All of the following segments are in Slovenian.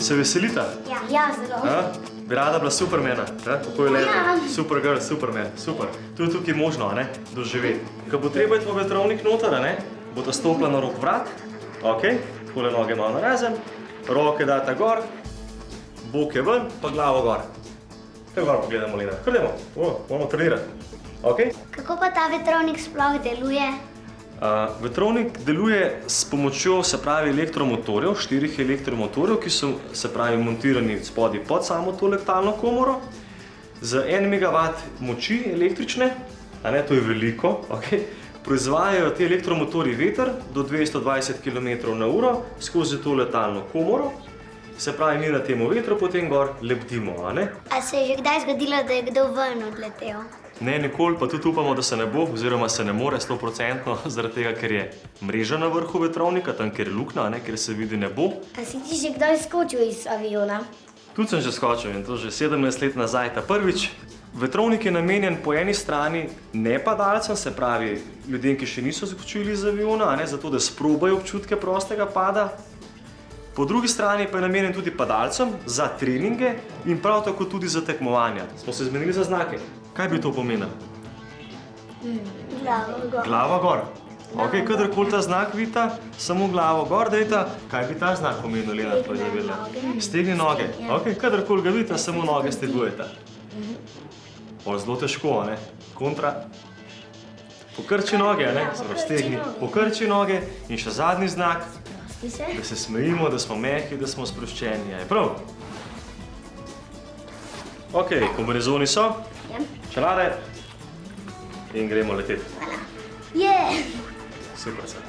Se veselita? Ja, zelo. Bi rada bila Supermana, kako je lepo? Supergirl, Superman, super. To je tukaj možno, doživeti. Ko bo treba iti v vetrovnik noter, bodo stopila na rok vrat, takole noge malo narazen, roke data gor, boke ven, pa glavo gor. Kaj gor pogledamo, Lena? Krdemo, moramo trenirati. Kako pa ta vetrovnik sploh deluje? Vetrovnik deluje s pomočjo, se pravi, elektromotorjev, 4 elektromotorjev, ki so, se pravi, montirani spodaj pod samo to lektalno komoro. Z 1 megawatt moči električne, to je veliko, proizvajajo ti elektromotorji veter do 220 km/h skozi to letalno komoro. Se pravi, mi na tem vetru potem gor lebdimo, A se je že kdaj zgodilo, da je kdo ven odletel? Ne, nikoli, pa tudi upamo, da se ne bo, oziroma se ne more 100%, zaradi tega, ker je mreža na vrhu vetrovnika, tam, kjer je luknja, ker se vidi ne bo. A si ti že kdaj skočil iz aviona? Tudi sem že skočil in to že 17 let nazaj. Ta prvič, vetrovnik je namenjen po eni strani nepadalcem, se pravi ljudem, ki še niso skočili iz aviona, zato da sprobajo občutke prostega pada. Po drugi strani pa je namenjen tudi padalcem za treninge in prav tako tudi za tekmovanja. Smo se zmenili za znake. Kaj bi to pomenilo? Glavo gor. Glava gor. Kadarkoli ta znak vidita, samo glavo gor dajta. Kaj bi ta znak pomenil, Lena? Stegni noge. Kadarkoli ga vidita, samo noge stegujeta. Zelo težko, kontra. Pokrči noge, stegni. Pokrči noge in še zadnji znak, da se smejimo, da smo mehki, da smo sproščeni. Prav? Kombinezoni so. Čelade. In gremo leteti. Super se.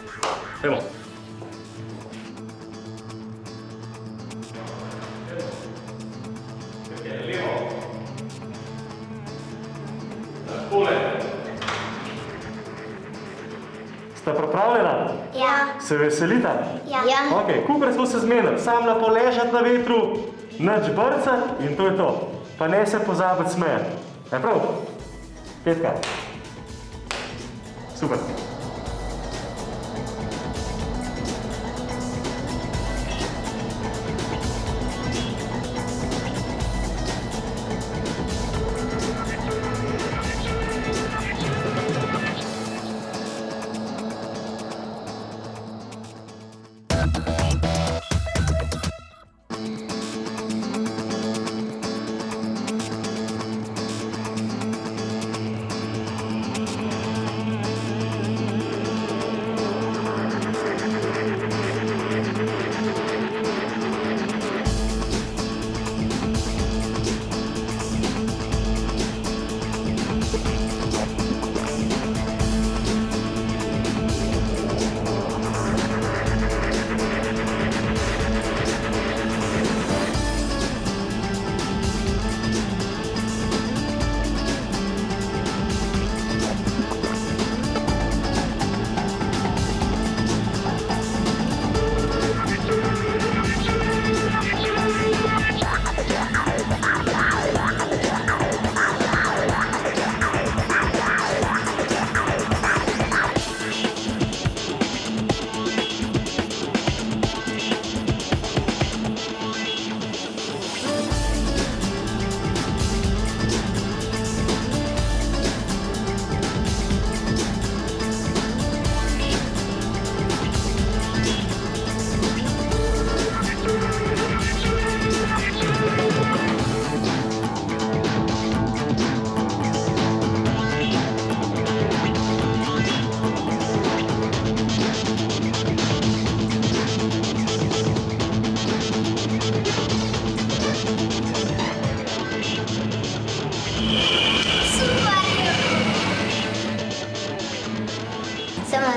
Gremo. Levo. Takole. Ste pripravljena? Ja. Se veselita? Ja. Kakor smo se zmenili, sam na poležati na vetru, nič brcati in to je to. Pa ne se pozabiti smejati. Je prav? Petka. Super.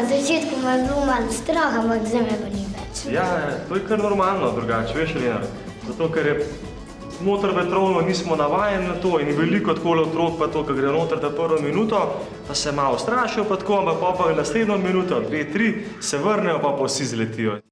Na začetku me je bilo malo strah, ampak zdaj me pa ni več. Ja, to je kar normalno drugače, veš, Lena. Zato, ker je noter vetrovno, nismo navajeni na to in veliko takole otrok pa to, ko gre noter ta prvo minuto, pa se malo strašijo pa tako, ampak pa naslednjo minuto, 2, 3, se vrnejo pa vsi zletijo.